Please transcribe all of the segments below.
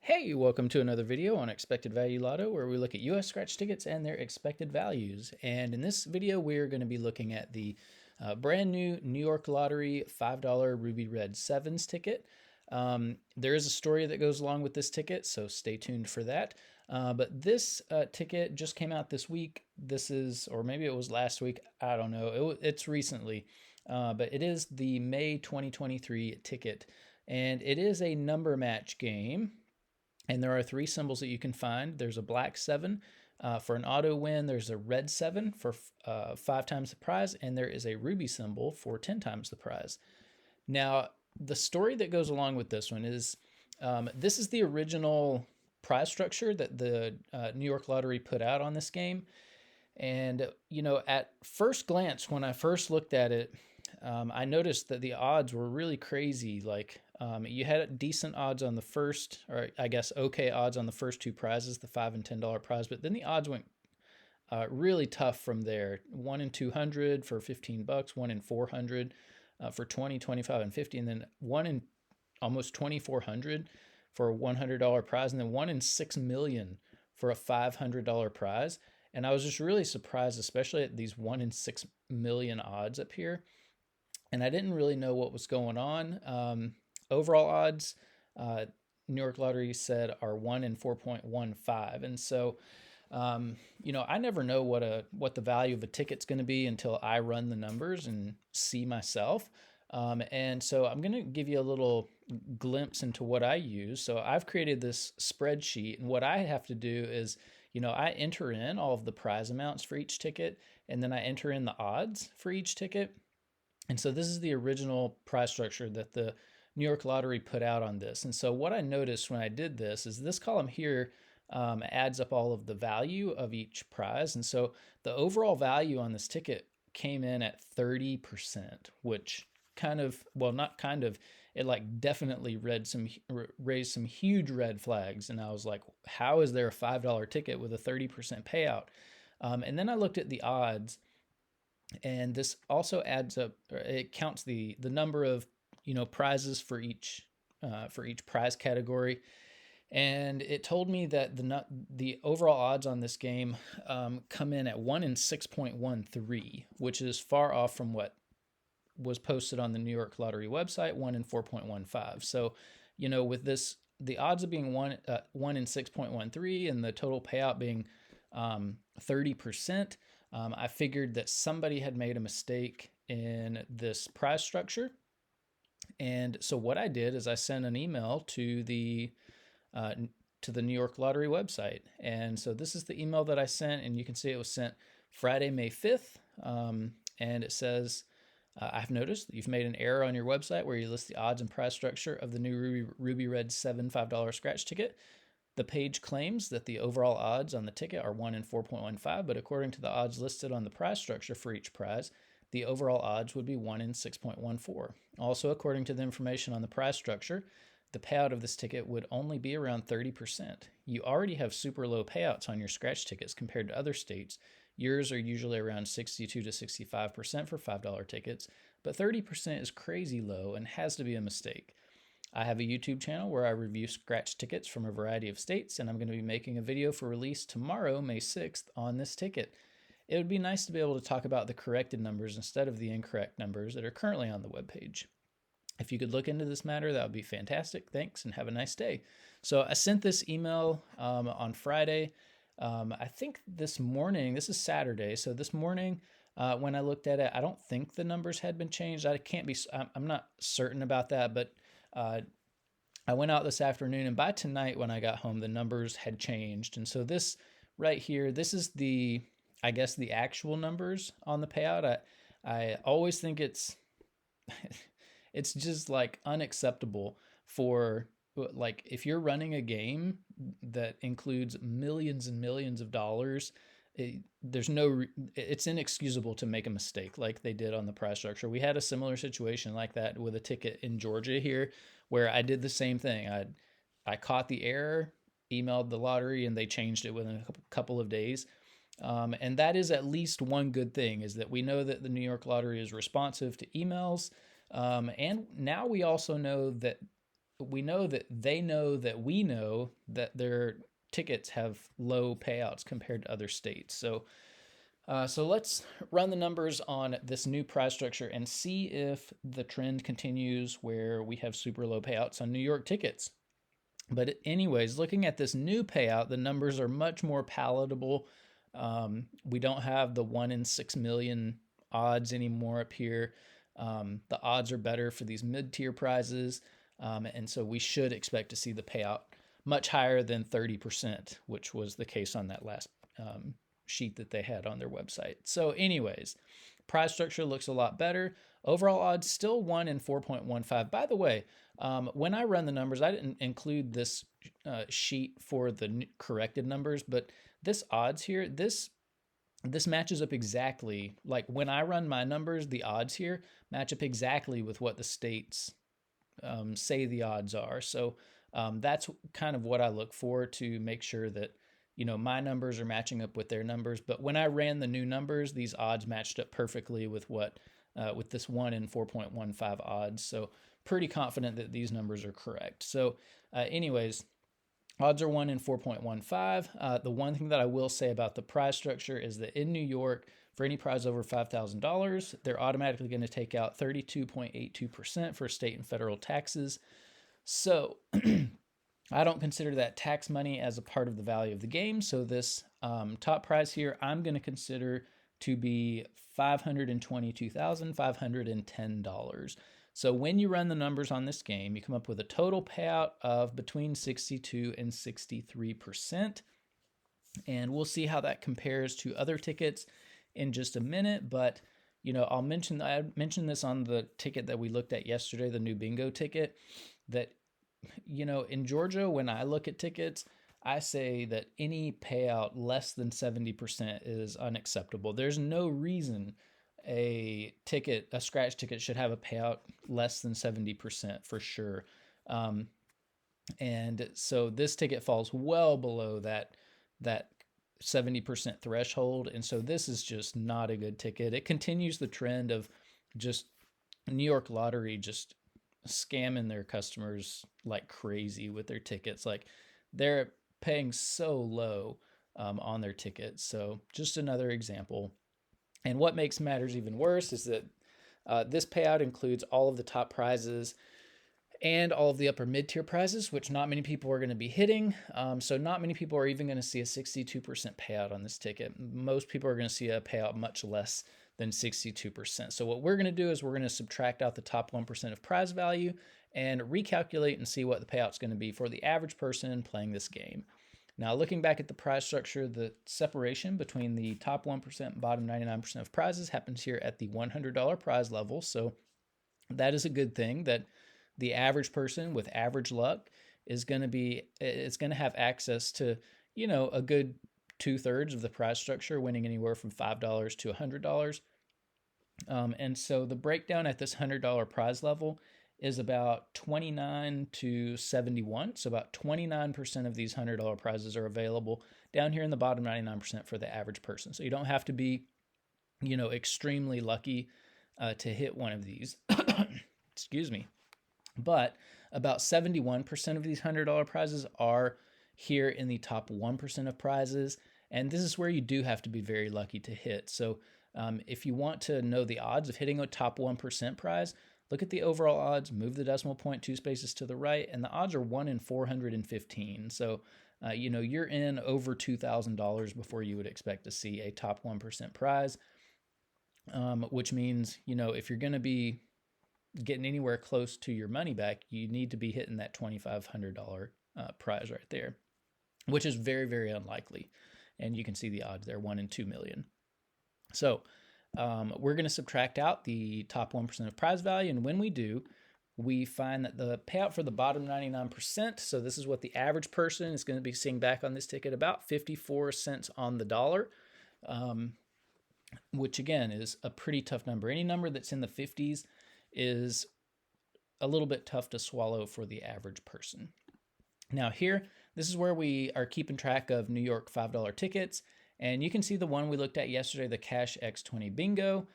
Hey, welcome to another video on Expected Value Lotto, where we look at US scratch tickets and their expected values. And in this video, we're going to be looking at the brand new New York Lottery $5 Ruby Red Sevens ticket. There is a story that goes along with this ticket, so stay tuned for that. But this ticket just came out this week. This is, or maybe it was last week, I don't know. It's recently, but it is the May 2023 ticket. And it is a number match game. And there are three symbols that you can find. There's a black 7 for an auto win. There's a red 7 for 5 times the prize. And there is a ruby symbol for 10 times the prize. Now, the story that goes along with this one is this is the original prize structure that the New York Lottery put out on this game. And, you know, at first glance, when I first looked at it, I noticed that the odds were really crazy. Like you had decent odds on the first, or I guess okay odds on the first two prizes, the $5 and $10 prize, but then the odds went really tough from there. 1 in 200 for $15, 1 in 400 for 20, 25, and 50, and then 1 in almost 2,400 for a $100 prize, and then 1 in 6 million for a $500 prize. And I was just really surprised, especially at these 1 in 6 million odds up here. And I didn't really know what was going on. Overall odds, New York Lottery said, are 1 in 4.15. And so, you know, I never know what the value of a ticket's going to be until I run the numbers and see myself. And so I'm going to give you a little glimpse into what I use. So I've created this spreadsheet, and what I have to do is, you know, I enter in all of the prize amounts for each ticket, and then I enter in the odds for each ticket. And so this is the original prize structure that the New York Lottery put out on this. And so what I noticed when I did this is this column here adds up all of the value of each prize. And so the overall value on this ticket came in at 30%, which kind of, well, not kind of, it like definitely raised some huge red flags. And I was like, how is there a $5 ticket with a 30% payout? And then I looked at the odds, and this also adds up, it counts the number of, you know, prizes for each prize category. And it told me that the overall odds on this game come in at 1 in 6.13, which is far off from what was posted on the New York Lottery website, 1 in 4.15. So, you know, with this, the odds of being 1 in 6.13 and the total payout being 30%, I figured that somebody had made a mistake in this prize structure. And so what I did is I sent an email to the New York Lottery website. And so this is the email that I sent, and you can see it was sent Friday, May 5th. And it says, I've noticed that you've made an error on your website where you list the odds and prize structure of the new Ruby Red 7 $5 scratch ticket. The page claims that the overall odds on the ticket are 1 in 4.15, but according to the odds listed on the prize structure for each prize, the overall odds would be 1 in 6.14. Also, according to the information on the prize structure, the payout of this ticket would only be around 30%. You already have super low payouts on your scratch tickets compared to other states. Yours are usually around 62 to 65% for $5 tickets, but 30% is crazy low and has to be a mistake. I have a YouTube channel where I review scratch tickets from a variety of states, and I'm going to be making a video for release tomorrow, May 6th, on this ticket. It would be nice to be able to talk about the corrected numbers instead of the incorrect numbers that are currently on the webpage. If you could look into this matter, that would be fantastic. Thanks, and have a nice day. So I sent this email on Friday. I think this morning, this is Saturday, so this morning when I looked at it, I don't think the numbers had been changed. I'm not certain about that, but I went out this afternoon, and by tonight when I got home, the numbers had changed. And so this right here, this is I guess the actual numbers on the payout. I always think it's just like unacceptable for, like, if you're running a game that includes millions and millions of dollars, it's inexcusable to make a mistake like they did on the prize structure. We had a similar situation like that with a ticket in Georgia here, where I did the same thing. I caught the error, emailed the lottery, and they changed it within a couple of days. And that is at least one good thing, is that we know that the New York Lottery is responsive to emails. And now we also know that we know that they know that we know that their tickets have low payouts compared to other states. So let's run the numbers on this new prize structure and see if the trend continues where we have super low payouts on New York tickets. But anyways, looking at this new payout, the numbers are much more palatable. We don't have the 1 in 6 million odds anymore up here. The odds are better for these mid-tier prizes. And so we should expect to see the payout much higher than 30%, which was the case on that last sheet that they had on their website. So anyways, prize structure looks a lot better. Overall odds still 1 in 4.15. By the way, when I run the numbers, I didn't include this sheet for the corrected numbers, but this odds here, this matches up exactly. Like when I run my numbers, the odds here match up exactly with what the states say the odds are. So that's kind of what I look for to make sure that my numbers are matching up with their numbers. But when I ran the new numbers, these odds matched up perfectly with what with this 1 in 4.15 odds. So pretty confident that these numbers are correct. So anyways, odds are 1 in 4.15. The one thing that I will say about the prize structure is that in New York, for any prize over $5,000, they're automatically going to take out 32.82% for state and federal taxes. So I don't consider that tax money as a part of the value of the game. So this top prize here, I'm going to consider to be $522,510. So when you run the numbers on this game, you come up with a total payout of between 62 and 63%. And we'll see how that compares to other tickets in just a minute. But, I mentioned this on the ticket that we looked at yesterday, the new bingo ticket, that, in Georgia, when I look at tickets, I say that any payout less than 70% is unacceptable. There's no reason a scratch ticket should have a payout less than 70% for sure. And so this ticket falls well below that 70% threshold. And so this is just not a good ticket. It continues the trend of just New York Lottery just scamming their customers like crazy with their tickets. Like they're paying so low on their tickets. So just another example. And what makes matters even worse is that this payout includes all of the top prizes and all of the upper mid-tier prizes, which not many people are going to be hitting. So not many people are even going to see a 62% payout on this ticket. Most people are going to see a payout much less than 62%. So what we're going to do is we're going to subtract out the top 1% of prize value and recalculate and see what the payout's going to be for the average person playing this game. Now, looking back at the prize structure, the separation between the top 1% and bottom 99% of prizes happens here at the $100 prize level. So that is a good thing, that the average person with average luck is going to have access to, a good 2/3 of the prize structure, winning anywhere from $5 to $100. And so the breakdown at this $100 prize level is about 29 to 71. So about 29% of these $100 prizes are available down here in the bottom 99% for the average person. So you don't have to be, extremely lucky to hit one of these. Excuse me. But about 71% of these $100 prizes are here in the top 1% of prizes. And this is where you do have to be very lucky to hit. So if you want to know the odds of hitting a top 1% prize, look at the overall odds, move the decimal point 2 spaces to the right, and the odds are 1 in 415. So, you're in over $2,000 before you would expect to see a top 1% prize, which means, if you're going to be getting anywhere close to your money back, you need to be hitting that $2,500 prize right there, which is very, very unlikely. And you can see the odds there, 1 in 2 million. So we're going to subtract out the top 1% of prize value. And when we do, we find that the payout for the bottom 99%, so this is what the average person is going to be seeing back on this ticket, about 54 cents on the dollar, which again is a pretty tough number. Any number that's in the 50s is a little bit tough to swallow for the average person. Now here, this is where we are keeping track of New York $5 tickets. And you can see the one we looked at yesterday, the Cash X20 Bingo.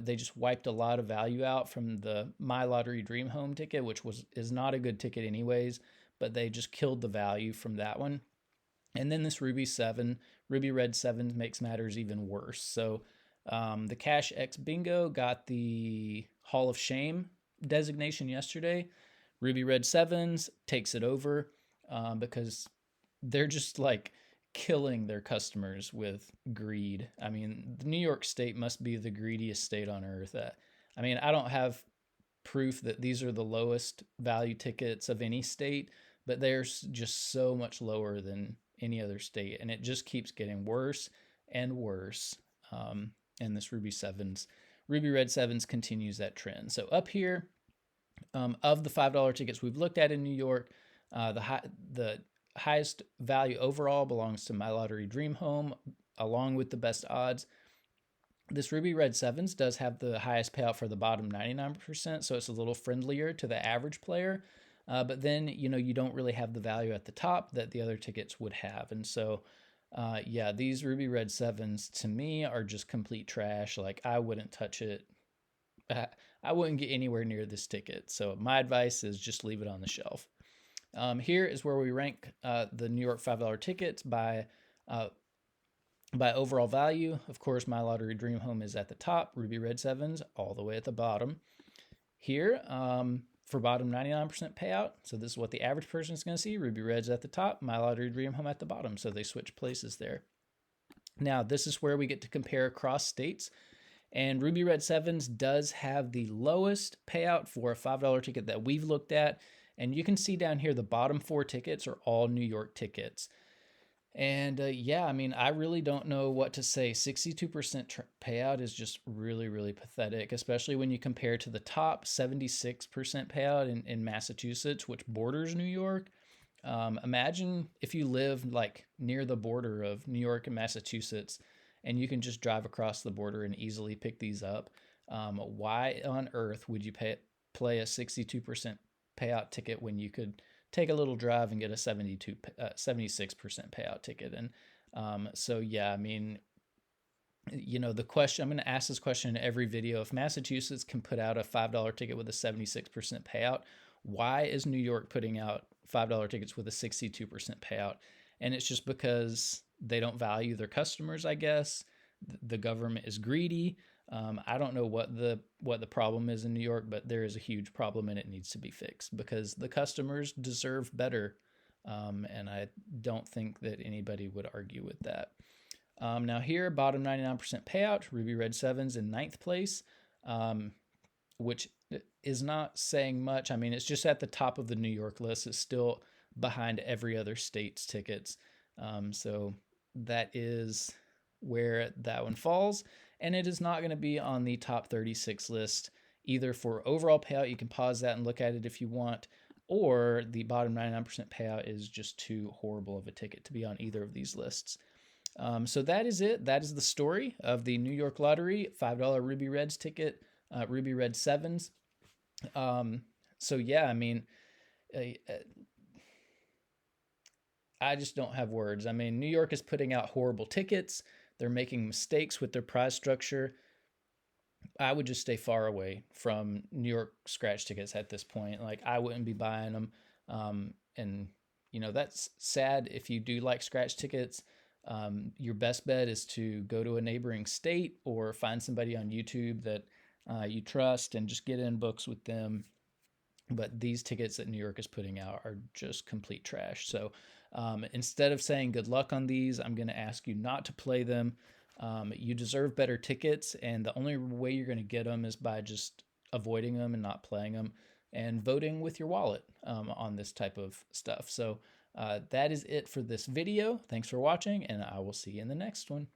They just wiped a lot of value out from the My Lottery Dream Home ticket, which is not a good ticket anyways, but they just killed the value from that one. And then this Ruby Red 7 makes matters even worse. So the Cash X Bingo got the Hall of Shame designation yesterday. Ruby Red 7s takes it over because they're just like killing their customers with greed. I mean, the New York State must be the greediest state on earth. I mean, I don't have proof that these are the lowest value tickets of any state, but they're just so much lower than any other state, and it just keeps getting worse and worse. And this Ruby Red Sevens continues that trend. So up here, of the $5 tickets we've looked at in New York, the highest value overall belongs to My Lottery Dream Home, along with the best odds. This Ruby Red Sevens does have the highest payout for the bottom 99%, so it's a little friendlier to the average player. But then, you don't really have the value at the top that the other tickets would have. And so, yeah, these Ruby Red Sevens to me are just complete trash. Like, I wouldn't touch it. I wouldn't get anywhere near this ticket. So my advice is just leave it on the shelf. Here is where we rank the New York $5 tickets by overall value. Of course, My Lottery Dream Home is at the top, Ruby Red Sevens all the way at the bottom. Here, for bottom 99% payout, so this is what the average person is going to see, Ruby Red's at the top, My Lottery Dream Home at the bottom, so they switch places there. Now, this is where we get to compare across states, and Ruby Red Sevens does have the lowest payout for a $5 ticket that we've looked at, and you can see down here the bottom 4 tickets are all New York tickets. And yeah, I mean, I really don't know what to say. 62% payout is just really, really pathetic, especially when you compare to the top 76% payout in Massachusetts, which borders New York. Imagine if you live like near the border of New York and Massachusetts and you can just drive across the border and easily pick these up. Why on earth would you play a 62% payout ticket when you could take a little drive and get a 76% payout ticket? And so, yeah, I mean, the question, I'm going to ask this question in every video. If Massachusetts can put out a $5 ticket with a 76% payout, why is New York putting out $5 tickets with a 62% payout? And it's just because they don't value their customers, I guess. The government is greedy. I don't know what the problem is in New York, but there is a huge problem and it needs to be fixed because the customers deserve better. And I don't think that anybody would argue with that. Now here, bottom 99% payout, Ruby Red Sevens in 9th place, which is not saying much. I mean, it's just at the top of the New York list. It's still behind every other state's tickets. So that is where that one falls. And it is not going to be on the top 36 list either for overall payout. You can pause that and look at it if you want, or the bottom 99% payout is just too horrible of a ticket to be on either of these lists. So that is it. That is the story of the New York Lottery $5 Ruby Reds ticket, Ruby Red Sevens. So yeah, I mean, I just don't have words. I mean, New York is putting out horrible tickets. They're making mistakes with their prize structure. I would just stay far away from New York scratch tickets at this point. Like, I wouldn't be buying them. And, that's sad if you do like scratch tickets. Your best bet is to go to a neighboring state or find somebody on YouTube that you trust and just get in books with them. But these tickets that New York is putting out are just complete trash. So instead of saying good luck on these, I'm going to ask you not to play them. You deserve better tickets, and the only way you're going to get them is by just avoiding them and not playing them and voting with your wallet on this type of stuff. So that is it for this video. Thanks for watching, and I will see you in the next one.